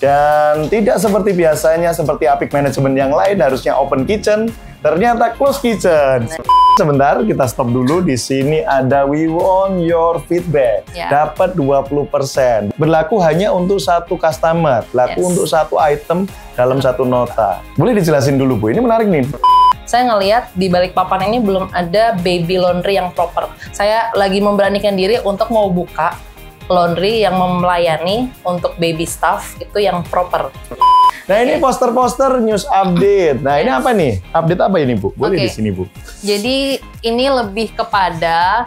Dan tidak seperti biasanya, seperti Apik Manajemen yang lain harusnya open kitchen, ternyata close kitchen. Sebentar, kita stop dulu. Di sini ada we want your feedback. Dapat 20%. Berlaku hanya untuk satu customer, berlaku untuk satu item dalam satu nota. Boleh dijelasin dulu, Bu? Ini menarik nih. Saya ngelihat di Balikpapan ini belum ada baby laundry yang proper. Saya lagi memberanikan diri untuk mau buka laundry yang melayani untuk baby staff itu yang proper. Nah, ini poster-poster news update. Nah, ini apa nih? Update apa ini, Bu? Boleh di sini, Bu. Jadi, ini lebih kepada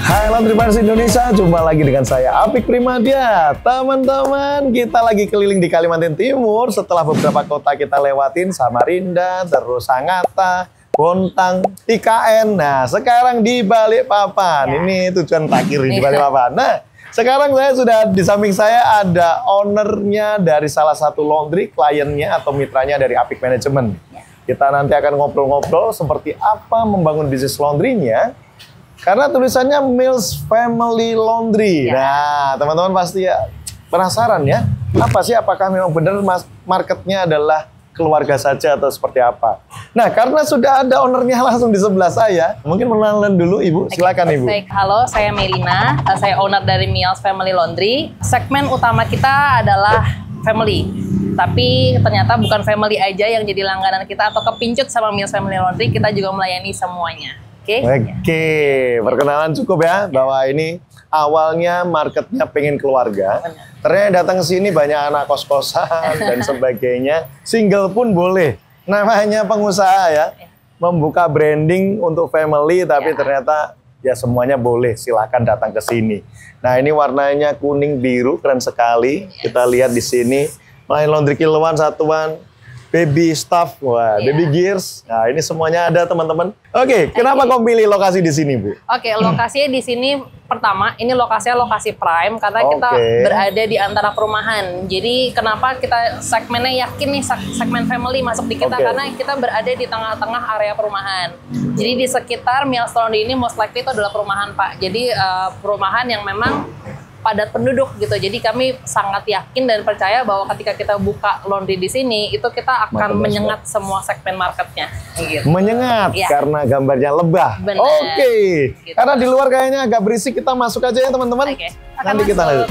Hai Laundrypreneurs Indonesia, jumpa lagi dengan saya Apik Primadia. Teman-teman, kita lagi keliling di Kalimantan Timur setelah beberapa kota kita lewatin, Samarinda, terus Sangatta, Bontang, IKN. Nah, sekarang di Balikpapan. Ini tujuan terakhir di Balikpapan. Nah, sekarang saya sudah di samping saya ada ownernya dari salah satu laundry, kliennya atau mitranya dari Apik Manajemen. Kita nanti akan ngobrol-ngobrol seperti apa membangun bisnis laundrynya. Karena tulisannya Mills Family Laundry. Nah, teman-teman pasti ya penasaran ya. Apa sih? Apakah memang benar marketnya adalah keluarga saja atau seperti apa? Nah, karena sudah ada ownernya langsung di sebelah saya, mungkin perkenalan dulu Ibu. Silakan Ibu. Baik, halo, saya Melina. Saya owner dari Mills Family Laundry. Segmen utama kita adalah family. Tapi ternyata bukan family aja yang jadi langganan kita atau kepincut sama Mills Family Laundry. Kita juga melayani semuanya. Oke, perkenalan cukup ya, bahwa ini awalnya marketnya pengen keluarga. Ternyata datang ke sini banyak anak kos-kosan dan sebagainya. Single pun boleh. Namanya pengusaha ya, membuka branding untuk family, tapi ternyata ya semuanya boleh. Silakan datang ke sini. Nah, ini warnanya kuning biru, keren sekali. Kita lihat di sini, laundry kiloan, satuan, baby stuff, wah, baby gears. Nah, ini semuanya ada teman-teman. Oke, kenapa kau pilih lokasi di sini, Bu? Oke, lokasinya di sini pertama, ini lokasinya lokasi prime karena kita berada di antara perumahan. Jadi kenapa kita segmennya yakin nih segmen family masuk di kita karena kita berada di tengah-tengah area perumahan. Jadi di sekitar Mills Laundry ini most likely itu adalah perumahan, Pak. Jadi perumahan yang memang padat penduduk gitu. Jadi kami sangat yakin dan percaya bahwa ketika kita buka laundry di sini itu kita akan menyengat semua segmen marketnya. Gitu. Menyengat karena gambarnya lebah. Oke. Gitu. Karena di luar kayaknya agak berisik, kita masuk aja ya teman-teman. Nanti kita lanjut.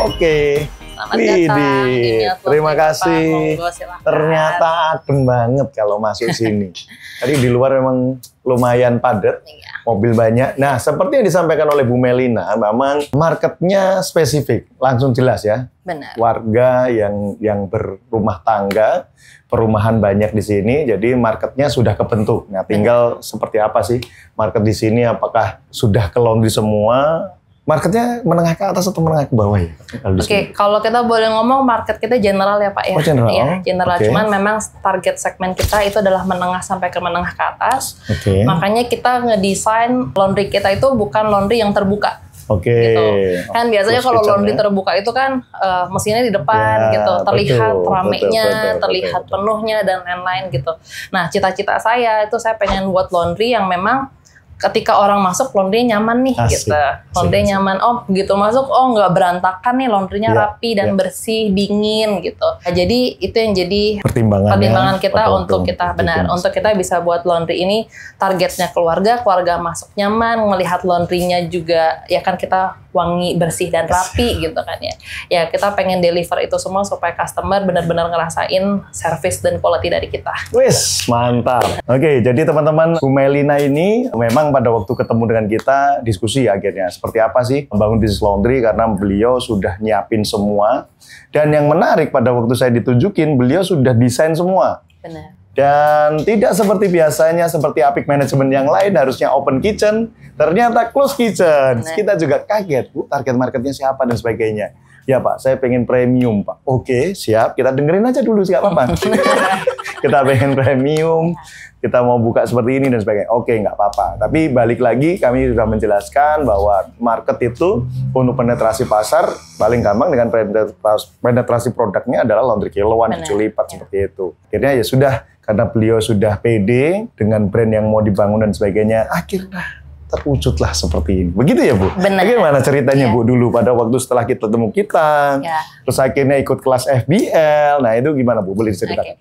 Oke. Widih, terima kasih. Ternyata adem banget kalau masuk sini. Tadi di luar memang lumayan padat, mobil banyak. Nah, seperti yang disampaikan oleh Bu Melina, memang marketnya spesifik, langsung jelas ya. Benar. Warga yang berumah tangga, perumahan banyak di sini, jadi marketnya sudah kebentuk. Nah, tinggal seperti apa sih market di sini? Apakah sudah ke laundry semua? Marketnya menengah ke atas atau menengah ke bawah ya? Oke, kalau kita boleh ngomong market kita general ya Pak ya. Oh, general. Ya, general. Cuman memang target segmen kita itu adalah menengah sampai ke menengah ke atas. Makanya kita ngedesain laundry kita itu bukan laundry yang terbuka. Gitu. Kan biasanya kalau laundry terbuka itu kan mesinnya di depan gitu, terlihat ramenya, terlihat penuhnya dan lain-lain gitu. Nah, cita-cita saya itu saya pengen buat laundry yang memang ketika orang masuk laundry nyaman nih gitu. Laundry nyaman, oh begitu masuk, oh nggak berantakan nih, laundrynya rapi dan bersih, dingin gitu. Nah, jadi itu yang jadi pertimbangan kita untuk kita untuk kita bisa buat laundry ini targetnya keluarga masuk nyaman, melihat laundrynya juga ya kan kita wangi, bersih dan rapi gitu kan ya. Ya kita pengen deliver itu semua supaya customer benar-benar ngerasain service dan quality dari kita. Wis, mantap. Oke, jadi teman-teman, Bu Melina ini memang pada waktu ketemu dengan kita diskusi akhirnya seperti apa sih membangun bisnis laundry karena beliau sudah nyiapin semua. Dan yang menarik pada waktu saya ditunjukin, beliau sudah desain semua. Benar. Dan tidak seperti biasanya, seperti Apik Manajemen yang lain harusnya open kitchen, ternyata close kitchen. Kita juga kaget, Bu, target marketnya siapa dan sebagainya. Ya Pak, saya pengen premium Pak. Oke, siap, kita dengerin aja dulu sih, apa-apa. kita pengen premium, kita mau buka seperti ini dan sebagainya. Oke, nggak apa-apa. Tapi balik lagi, kami sudah menjelaskan bahwa market itu untuk penetrasi pasar paling gampang dengan penetrasi produknya adalah laundry kiloan, cuci lipat seperti itu. Akhirnya ya sudah, karena beliau sudah pede dengan brand yang mau dibangun dan sebagainya, akhirnya terwujudlah seperti ini. Begitu ya, Bu? Benar. Bagaimana ceritanya, Bu, dulu pada waktu setelah kita temu kita, terus akhirnya ikut kelas FBL. Nah, itu gimana, Bu? Boleh diceritakan?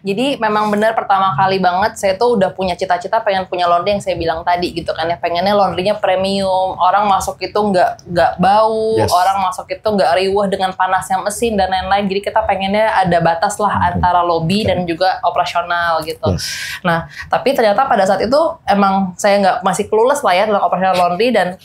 Jadi memang benar pertama kali banget saya tuh udah punya cita-cita pengen punya laundry yang saya bilang tadi gitu kan ya. Pengennya laundrynya premium, orang masuk itu nggak bau, orang masuk itu nggak riuh dengan panasnya mesin dan lain-lain. Jadi kita pengennya ada batas lah antara lobby dan juga operasional gitu. Nah, tapi ternyata pada saat itu emang saya masih clueless lah ya tentang operasional laundry, dan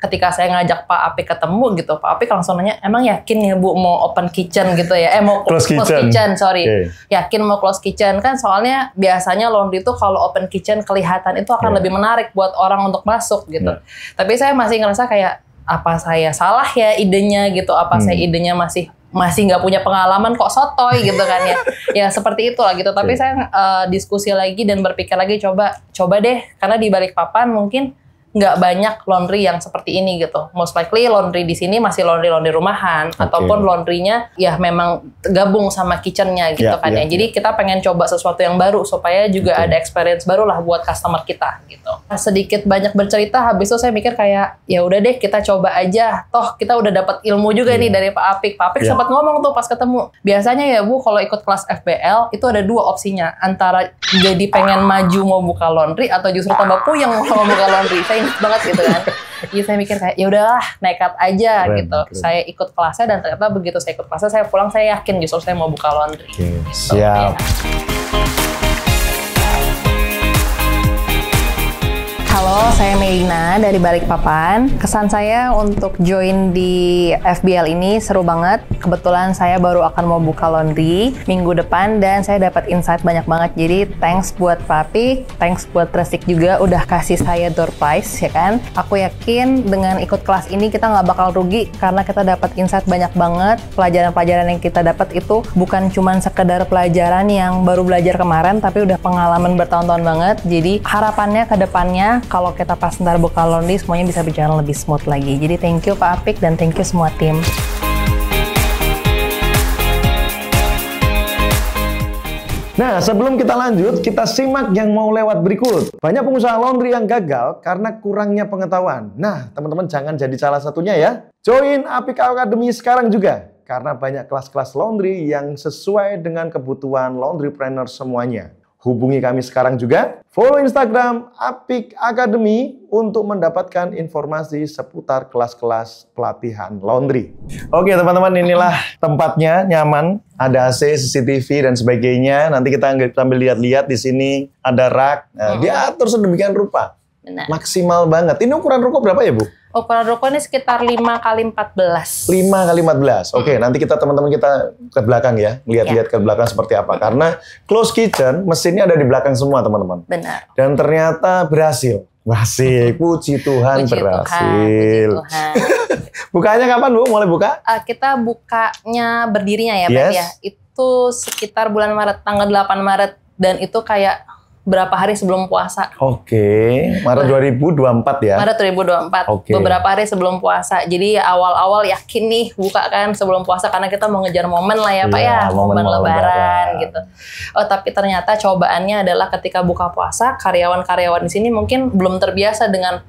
ketika saya ngajak Pak Apik ketemu gitu, Pak Apik langsung nanya, emang yakin ya Bu mau open kitchen gitu ya? Mau close kitchen, sorry. Yakin mau close kitchen kan? Soalnya biasanya laundry itu kalau open kitchen kelihatan itu akan lebih menarik buat orang untuk masuk gitu. Tapi saya masih ngerasa kayak, apa saya salah ya idenya gitu? Apa saya idenya masih nggak punya pengalaman kok sotoy gitu kan ya? Ya seperti itulah gitu. Tapi saya diskusi lagi dan berpikir lagi, coba deh, karena di Balikpapan mungkin nggak banyak laundry yang seperti ini gitu. Most likely laundry di sini masih laundry rumahan, ataupun laundrynya ya memang gabung sama kitchennya gitu kan ya. Jadi kita pengen coba sesuatu yang baru supaya juga ada experience baru lah buat customer kita gitu. Sedikit banyak bercerita, habis itu saya mikir kayak ya udah deh kita coba aja. Toh kita udah dapat ilmu juga nih dari Pak Apik. Pak Apik sempat ngomong tuh pas ketemu. Biasanya ya Bu kalau ikut kelas FBL itu ada dua opsinya, antara jadi pengen maju mau buka laundry atau justru tambah puyeng mau buka laundry. Saya ingat banget gitu kan. Jadi saya mikir kayak ya udahlah nekat aja gitu. Saya ikut kelasnya dan ternyata begitu saya ikut kelasnya saya pulang saya yakin justru saya mau buka laundry. Siap. Halo, saya Melina dari Balikpapan. Kesan saya untuk join di FBL ini seru banget. Kebetulan saya baru akan mau buka laundry minggu depan dan saya dapat insight banyak banget. Jadi thanks buat Papi, thanks buat Resik juga udah kasih saya door prize ya kan. Aku yakin dengan ikut kelas ini kita nggak bakal rugi karena kita dapat insight banyak banget. Pelajaran-pelajaran yang kita dapat itu bukan cuma sekedar pelajaran yang baru belajar kemarin, tapi udah pengalaman bertahun-tahun banget. Jadi harapannya ke depannya kalau kita pas ntar buka laundry semuanya bisa berjalan lebih smooth lagi. Jadi thank you Pak Apik dan thank you semua tim. Nah, sebelum kita lanjut, kita simak yang mau lewat berikut. Banyak pengusaha laundry yang gagal karena kurangnya pengetahuan. Nah, teman-teman jangan jadi salah satunya ya. Join Apik Academy sekarang juga. Karena banyak kelas-kelas laundry yang sesuai dengan kebutuhan laundrypreneur semuanya. Hubungi kami sekarang juga. Follow Instagram Apik Academy untuk mendapatkan informasi seputar kelas-kelas pelatihan laundry. Oke teman-teman, inilah tempatnya, nyaman. Ada AC, CCTV dan sebagainya. Nanti kita sambil lihat-lihat di sini ada rak. Nah, diatur sedemikian rupa. Benar. Maksimal banget. Ini ukuran ruko berapa ya, Bu? Ukuran ruko ini sekitar 5x14. 5x14. Oke, nanti teman-teman kita ke belakang ya. Lihat-lihat ke belakang seperti apa. Karena close kitchen, mesinnya ada di belakang semua, teman-teman. Benar. Dan ternyata berhasil. Masih, puji Tuhan berhasil. Puji Tuhan. Bukanya kapan, Bu? Mulai buka? Kita bukanya berdirinya ya, Pak ya. Itu sekitar bulan Maret, tanggal 8 Maret. Dan itu kayak berapa hari sebelum puasa. Oke, Maret 2024 ya? Maret 2024, beberapa hari sebelum puasa. Jadi awal-awal yakin nih buka kan sebelum puasa karena kita mau ngejar momen lah ya Pak ya, momen lebaran gitu. Oh tapi ternyata cobaannya adalah ketika buka puasa, karyawan-karyawan di sini mungkin belum terbiasa dengan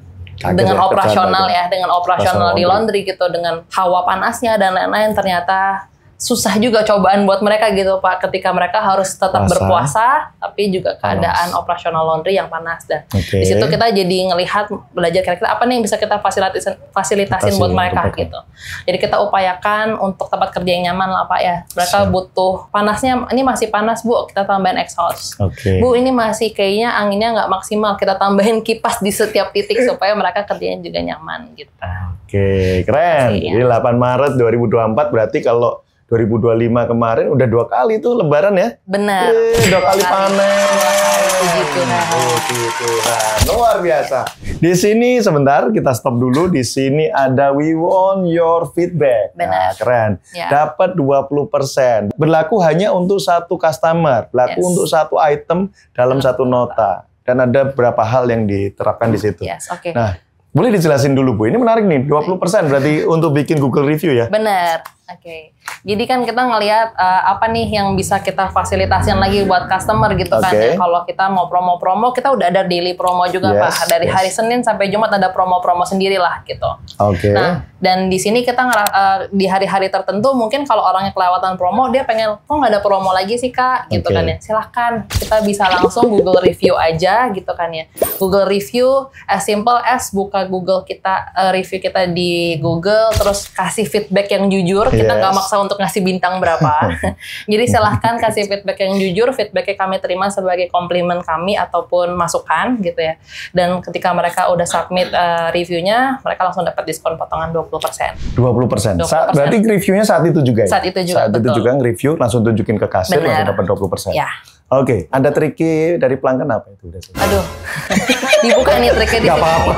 operasional ya, dengan operasional di laundry gitu, dengan hawa panasnya dan lain-lain. Ternyata susah juga cobaan buat mereka gitu Pak, ketika mereka harus tetap berpuasa tapi juga keadaan operasional laundry yang panas. Dan di situ kita jadi ngelihat, belajar kira-kira apa nih yang bisa kita fasilitasin buat mereka gitu. Jadi kita upayakan untuk tempat kerja yang nyaman lah Pak ya. Mereka butuh panasnya, ini masih panas Bu, kita tambahin exhaust. Bu ini masih kayaknya anginnya nggak maksimal, kita tambahin kipas di setiap titik supaya mereka kerjanya juga nyaman gitu. Oke, keren. Jadi 8 Maret 2024 berarti kalau 2025 kemarin udah 2 kali tuh Lebaran ya. Benar. 2 kali panen. Puji Tuhan. Puji Tuhan. Luar biasa. Di sini sebentar kita stop dulu. Di sini ada we want your feedback. Benar. Nah, keren. Ya. Dapat 20%. Berlaku hanya untuk satu customer. Berlaku untuk satu item dalam satu nota. Dan ada beberapa hal yang diterapkan di situ. Yes, oke. Nah, boleh dijelasin dulu Bu. Ini menarik nih. 20% berarti untuk bikin Google review ya? Benar. Oke. Jadi kan kita ngelihat apa nih yang bisa kita fasilitasin lagi buat customer gitu kan. Ya. Kalau kita mau promo-promo, kita udah ada daily promo juga Pak. Dari hari Senin sampai Jumat ada promo-promo sendiri lah gitu. Oke. Nah, dan di sini kita di hari-hari tertentu mungkin kalau orangnya kelewatan promo, dia pengen, kok nggak ada promo lagi sih Kak? Gitu kan ya. Silahkan, kita bisa langsung Google review aja gitu kan ya. Google review as simple as buka Google kita, review kita di Google, terus kasih feedback yang jujur. Kita nggak maksa untuk ngasih bintang berapa. Jadi silahkan kasih feedback yang jujur. Feedbacknya kami terima sebagai komplimen kami ataupun masukan gitu ya. Dan ketika mereka udah submit reviewnya, mereka langsung dapat diskon potongan 20%. 20%. Berarti reviewnya saat itu juga ya? Saat itu juga, Saat itu juga nge-review, langsung tunjukin ke kasir, langsung dapat 20%. Ya. Oke, ada triknya dari pelanggan apa itu? Aduh, dibuka nih triknya di sini. Gak apa-apa.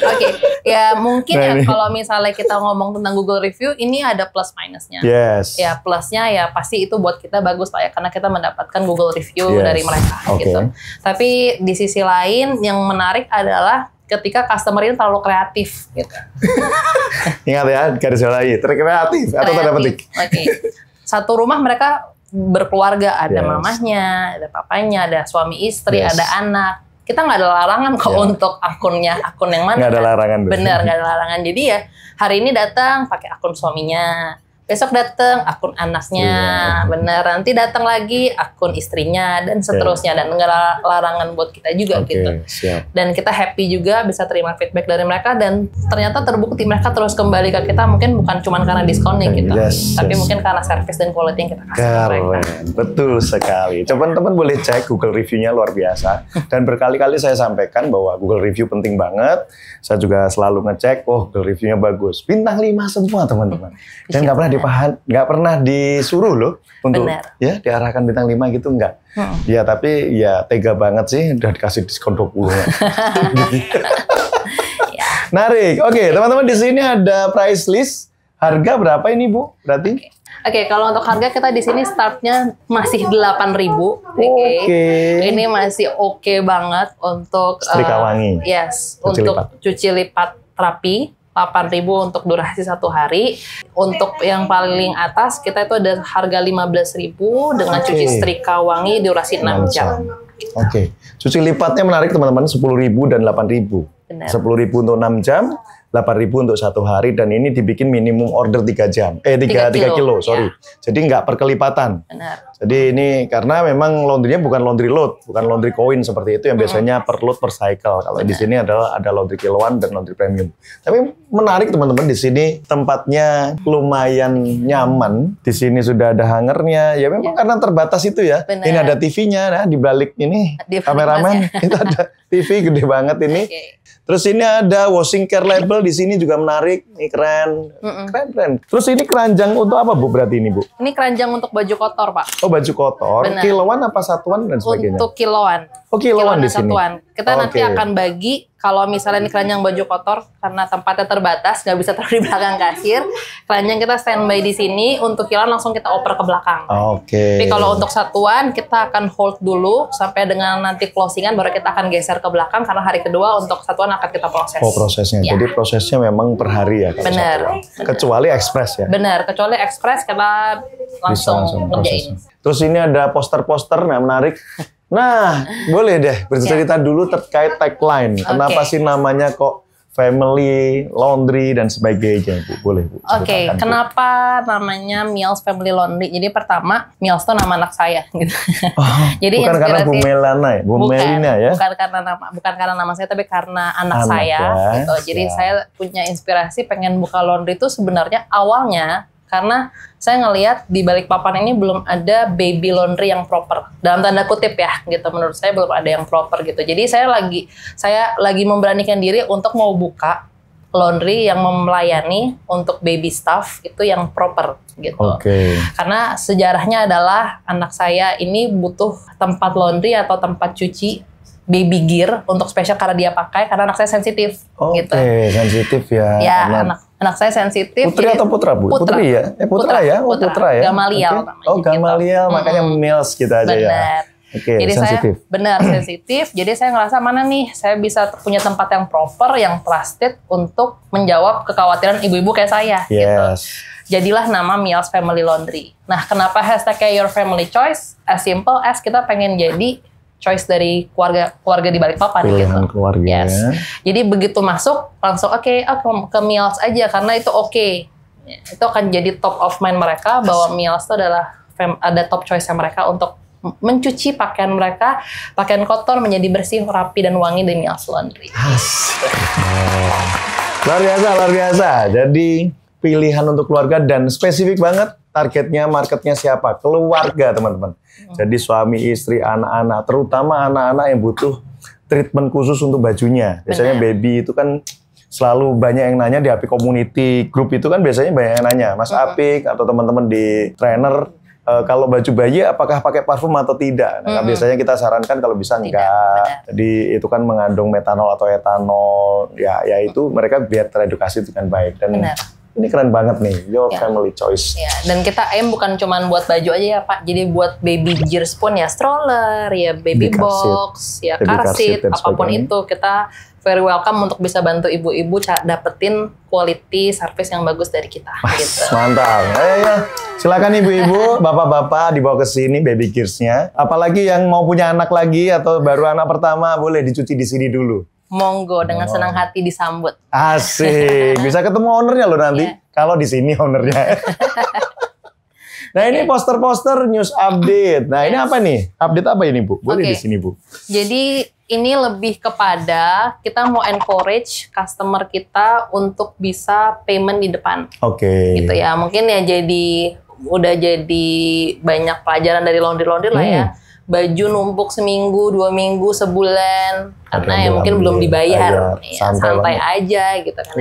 Oke, ya mungkin ya kalau misalnya kita ngomong tentang Google Review, ini ada plus minusnya. Yes. Ya plusnya ya pasti itu buat kita bagus lah ya, karena kita mendapatkan Google Review dari mereka gitu. Tapi di sisi lain yang menarik adalah ketika customer ini terlalu kreatif gitu. Ingat ya, garis bawahi, terkreatif atau tanda petik. Oke. Satu rumah mereka berkeluarga, ada mamahnya, ada papanya, ada suami istri, ada anak. Kita nggak ada larangan kok untuk akun yang mana. Nggak ada larangan. Bener, nggak ada larangan. Jadi ya hari ini datang pakai akun suaminya, besok datang akun anaknya, bener. Nanti datang lagi akun istrinya dan seterusnya, dan nggak ada larangan buat kita juga gitu. Siap. Dan kita happy juga bisa terima feedback dari mereka, dan ternyata terbukti mereka terus kembali ke kita, mungkin bukan cuma karena diskonnya gitu, tapi mungkin karena service dan quality yang kita kasih ke mereka. Betul sekali. Coba teman-teman boleh cek Google review-nya luar biasa. Dan berkali-kali saya sampaikan bahwa Google review penting banget. Saya juga selalu ngecek, Google review-nya bagus. Bintang 5 semua teman-teman. Dan nggak pernah disuruh loh untuk ya diarahkan bintang 5 gitu, enggak. Ya tapi ya tega banget sih udah dikasih diskon 20. Narik. Oke, teman-teman di sini ada price list. Harga berapa ini Bu? Berarti? Oke, kalau untuk harga kita di sini startnya masih 8.000. Ini masih oke banget untuk setrika wangi. Yes, untuk cuci lipat rapi. 8.000 untuk durasi 1 hari. Untuk yang paling atas kita itu ada harga 15.000 dengan cuci setrika wangi durasi 6 jam. Oke. Cuci lipatnya menarik teman-teman, 10.000 dan 8.000. 10.000 untuk 6 jam, 8.000 untuk 1 hari, dan ini dibikin minimum order 3 jam. 3 kilo, sorry. Jadi nggak perkelipatan. Benar. Jadi ini karena memang laundry-nya bukan laundry load, bukan laundry coin seperti itu yang biasanya per load per cycle. Kalau di sini ada laundry kiloan dan laundry premium. Tapi menarik teman-teman, di sini tempatnya lumayan nyaman. Di sini sudah ada hangernya. Ya memang karena terbatas itu ya. Benar. Ini ada TV-nya, nah di balik ini kameramen itu ada TV gede banget ini. Terus ini ada washing care label di sini juga menarik. Ini keren. Keren. Terus ini keranjang untuk apa Bu berarti ini Bu? Ini keranjang untuk baju kotor Pak. Oh, baju kotor. Benar. Kiloan apa satuan dan sebagainya? Untuk kiloan. Oh, kiloan di sini. Satuan. Kita nanti akan bagi. Kalau misalnya ini keranjang baju kotor, karena tempatnya terbatas, nggak bisa taruh di belakang kasir, keranjang kita standby di sini, untuk kiloan langsung kita oper ke belakang. Tapi kalau untuk satuan, kita akan hold dulu, sampai dengan nanti closingan, baru kita akan geser ke belakang, karena hari kedua untuk satuan akan kita proses. Oh, prosesnya. Ya. Jadi prosesnya memang per hari ya? Benar. Kecuali ekspres ya? Benar, kecuali ekspres, kita langsung ngerjain. Terus ini ada poster-poster yang menarik. Nah, boleh deh bercerita dulu terkait tagline. Kenapa sih namanya kok Family Laundry dan sebagainya, Bu? Boleh, Bu? Kenapa namanya Mills Family Laundry? Jadi pertama, Mills itu nama anak saya. Gitu. Jadi bukan karena Bu Melana ya? Bu Melina ya? Bukan karena nama saya, tapi karena anak saya. Gitu. Jadi saya punya inspirasi pengen buka laundry itu sebenarnya awalnya karena saya ngelihat di Balikpapan ini belum ada baby laundry yang proper, dalam tanda kutip ya gitu. Menurut saya belum ada yang proper gitu. Jadi saya lagi memberanikan diri untuk mau buka laundry yang melayani untuk baby staff itu yang proper gitu. Karena sejarahnya adalah anak saya ini butuh tempat laundry atau tempat cuci baby gear untuk spesial karena dia pakai, karena anak saya sensitif gitu. Sensitif ya. Ya, anak saya sensitif. Putri atau putra, Bu? Putri ya? Putra ya? Putra ya. Gamaliel. Gamaliel, makanya Mills gitu aja ya. Jadi sensitif. Sensitif. Jadi saya ngerasa mana nih saya bisa punya tempat yang proper, yang trusted untuk menjawab kekhawatiran ibu-ibu kayak saya. Gitu. Jadilah nama Mills Family Laundry. Nah, kenapa hashtagnya Your Family Choice? As simple as kita pengen jadi choice dari keluarga di Balikpapan gitu. Keluarga. Jadi begitu masuk langsung ke Mills aja karena itu Itu akan jadi top of mind mereka bahwa Mills itu adalah ada top choice mereka untuk mencuci pakaian mereka, pakaian kotor menjadi bersih, rapi dan wangi di Mills Laundry. Luar biasa. Jadi pilihan untuk keluarga dan spesifik banget targetnya, marketnya siapa? Keluarga, teman-teman. Jadi suami, istri, anak-anak, terutama anak-anak yang butuh treatment khusus untuk bajunya. Biasanya baby itu kan selalu banyak yang nanya di Apik Community Group itu kan biasanya banyak yang nanya, Mas Apik atau teman-teman di trainer, kalau baju bayi apakah pakai parfum atau tidak? Nah, biasanya kita sarankan kalau bisa enggak. Jadi itu kan mengandung metanol atau etanol. Ya itu mereka biar teredukasi dengan baik. Dan ini keren banget nih, Your Family Choice. Dan kita aim bukan cuma buat baju aja ya Pak. Jadi buat baby gears pun ya, stroller, ya baby box, ya car seat, apapun itu kita very welcome untuk bisa bantu ibu-ibu dapetin quality service yang bagus dari kita. Gitu. Mantap. Silakan ibu-ibu, bapak-bapak dibawa ke sini baby gears-nya. Apalagi yang mau punya anak lagi atau baru anak pertama boleh dicuci di sini dulu. Monggo, dengan senang hati disambut. Asik, bisa ketemu ownernya loh nanti. Kalau di sini ownernya. Nah ini poster-poster news update. Nah ini apa nih? Update apa ini Bu? Boleh di sini Bu. Jadi ini lebih kepada kita mau encourage customer kita untuk bisa payment di depan. Gitu ya. Mungkin ya udah jadi banyak pelajaran dari laundry lah ya. Baju numpuk seminggu, 2 minggu, sebulan, karena ya mungkin belum dibayar, santai aja gitu kan.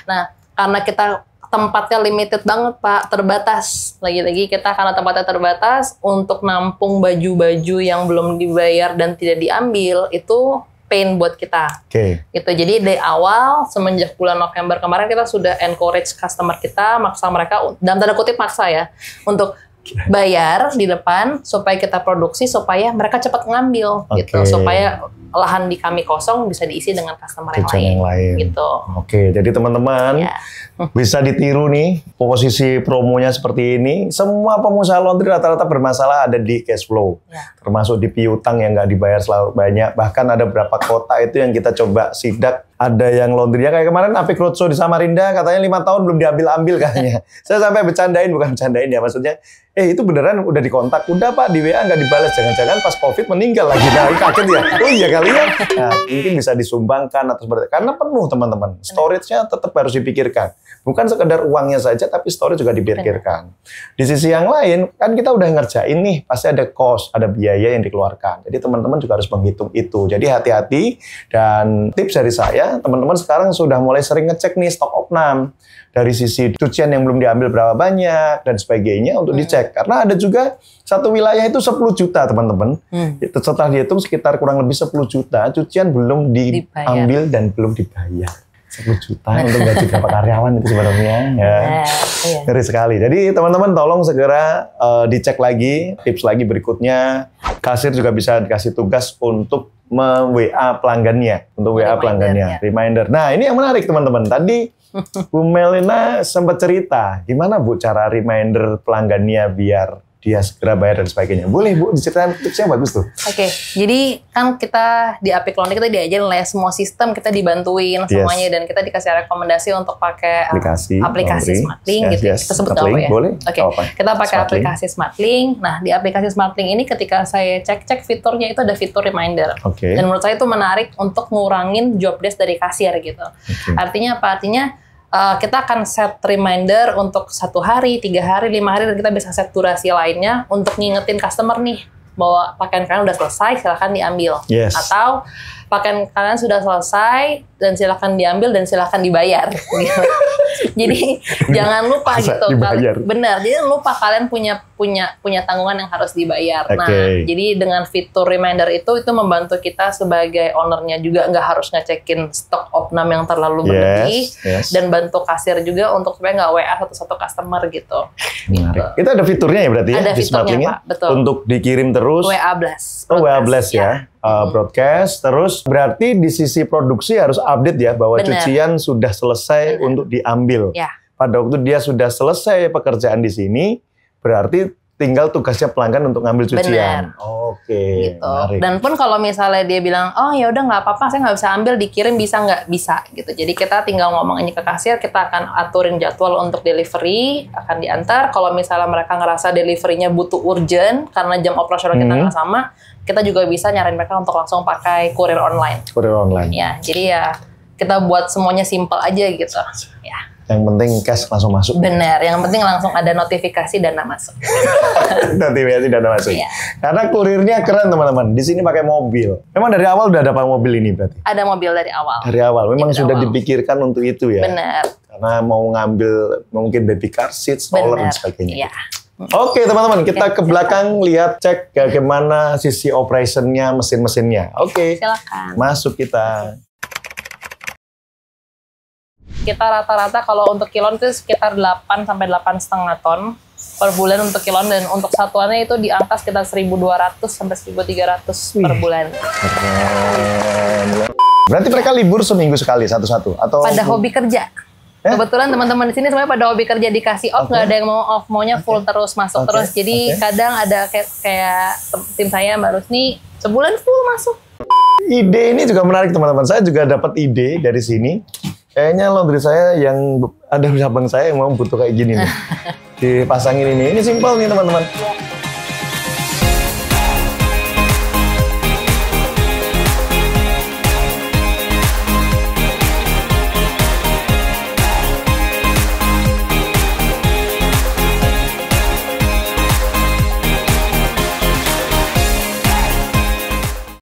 Nah, karena kita tempatnya limited banget Pak, terbatas. Lagi-lagi kita karena tempatnya terbatas, untuk nampung baju-baju yang belum dibayar dan tidak diambil, itu pain buat kita. Gitu. Jadi dari awal, semenjak bulan November kemarin, kita sudah encourage customer kita, maksa mereka, dalam tanda kutip maksa ya, untuk bayar di depan supaya kita produksi, supaya mereka cepat ngambil gitu, supaya lahan di kami kosong bisa diisi dengan customer yang lain. Gitu. Jadi teman-teman bisa ditiru nih posisi promonya seperti ini. Semua pengusaha laundry rata-rata bermasalah ada di cash flow, termasuk di piutang yang nggak dibayar selalu banyak. Bahkan ada beberapa kota itu yang kita coba sidak. Ada yang laundrynya kayak kemarin Apik Roadshow di Samarinda katanya 5 tahun belum diambil-ambil katanya. Saya sampai bukan bercandain ya, maksudnya itu beneran udah dikontak, udah Pak di WA nggak dibalas, jangan-jangan pas COVID meninggal lagi. Nah kaget ya, oh iya kali ya. Nah mungkin bisa disumbangkan atau seperti itu. Karena penuh teman-teman, storage-nya tetap harus dipikirkan. Bukan sekedar uangnya saja, tapi storage juga dipikirkan. Di sisi yang lain, kan kita udah ngerjain nih, pasti ada cost, ada biaya yang dikeluarkan. Jadi teman-teman juga harus menghitung itu. Jadi hati-hati, dan tips dari saya, teman-teman sekarang sudah mulai sering ngecek nih stok opnam. Dari sisi cucian yang belum diambil berapa banyak, dan sebagainya untuk dicek. Karena ada juga satu wilayah itu 10 juta teman-teman. Setelah dihitung sekitar kurang lebih 10 juta, cucian belum diambil dan belum dibayar. 10 juta untuk gaji berapa karyawan itu sebenarnya ngeri sekali. Jadi teman-teman tolong segera dicek lagi, tips lagi berikutnya. Kasir juga bisa dikasih tugas untuk WA pelanggannya, reminder. Nah ini yang menarik teman-teman. Tadi Bu Melina sempat cerita, gimana Bu cara reminder pelanggannya biar dia segera bayar dan sebagainya. Boleh Bu, diceritain tipsnya bagus tuh. Jadi kan kita di Apik Laundry kita diajarin lah semua sistem kita dibantuin semuanya, dan kita dikasih rekomendasi untuk pakai aplikasi SmartLink gitu. Kita sebut apa ya? Boleh. Kita pakai aplikasi SmartLink. Nah di aplikasi SmartLink ini ketika saya cek fiturnya itu ada fitur reminder. Dan menurut saya itu menarik untuk ngurangin job desk dari kasir gitu. Artinya apa? Artinya kita akan set reminder untuk 1 hari, 3 hari, 5 hari, dan kita bisa set durasi lainnya untuk ngingetin customer nih. bahwa pakaian kalian udah selesai, silakan diambil. Yes. Atau pakaian kalian sudah selesai dan silakan diambil dan silakan dibayar. Gitu. Jadi jangan lupa gitu. Benar. Jadi jangan lupa kalian punya tanggungan yang harus dibayar. Okay. Nah, jadi dengan fitur reminder itu membantu kita sebagai ownernya juga nggak harus ngecekin stok opnam yang terlalu berlebih, dan bantu kasir juga untuk supaya nggak WA satu-satu customer gitu. Itu ada fiturnya ya berarti ya? Ada fiturnya Pak, betul. Untuk dikirim terus. WA Blast. Oh, WA Blast ya. Broadcast. Terus berarti di sisi produksi harus update ya bahwa cucian sudah selesai untuk diambil. Ya. Pada waktu dia sudah selesai pekerjaan di sini, berarti tinggal tugasnya pelanggan untuk ngambil cucian. Oke. Gitu. Dan pun kalau misalnya dia bilang, oh ya udah nggak apa-apa, saya nggak bisa ambil, dikirim bisa nggak? Bisa gitu. Jadi kita tinggal ngomong ini ke kasir, kita akan aturin jadwal untuk delivery, akan diantar. Kalau misalnya mereka ngerasa deliverynya butuh urgent karena jam operasional kita nggak sama, kita juga bisa nyaranin mereka untuk langsung pakai kurir online. Kurir online. Ya, jadi ya kita buat semuanya simple aja gitu. Ya. Yang penting cash langsung masuk. Benar, yang penting langsung ada notifikasi dana masuk. Notifikasi dana masuk. Iya. Karena kurirnya keren teman-teman. Di sini pakai mobil. Memang dari awal udah ada mobil ini berarti? Ada mobil dari awal. Dari awal. Memang sudah dipikirkan untuk itu ya. Benar. Karena mau ngambil mungkin baby car seat, stroller dan sebagainya. Iya. Oke teman-teman, kita ke belakang lihat cek bagaimana sisi operationnya, mesin-mesinnya. Oke. Silakan. Masuk kita. Kita rata-rata kalau untuk kilon itu sekitar 8 sampai 8,5 ton per bulan untuk kilon, dan untuk satuannya itu di angka sekitar 1.200 sampai 1.300 per bulan. Berarti mereka libur seminggu sekali satu-satu atau pada hobi kerja? Kebetulan teman-teman di sini semuanya pada hobi kerja, dikasih off, nggak ada yang mau off, maunya full terus masuk terus. Jadi kadang ada kayak tim saya Mbak Rusni sebulan full masuk. Ide ini juga menarik teman-teman. Saya juga dapat ide dari sini. Kayaknya laundry saya yang ada cabang saya yang mau butuh kayak gini nih. Dipasangin ini. Ini simpel nih teman-teman.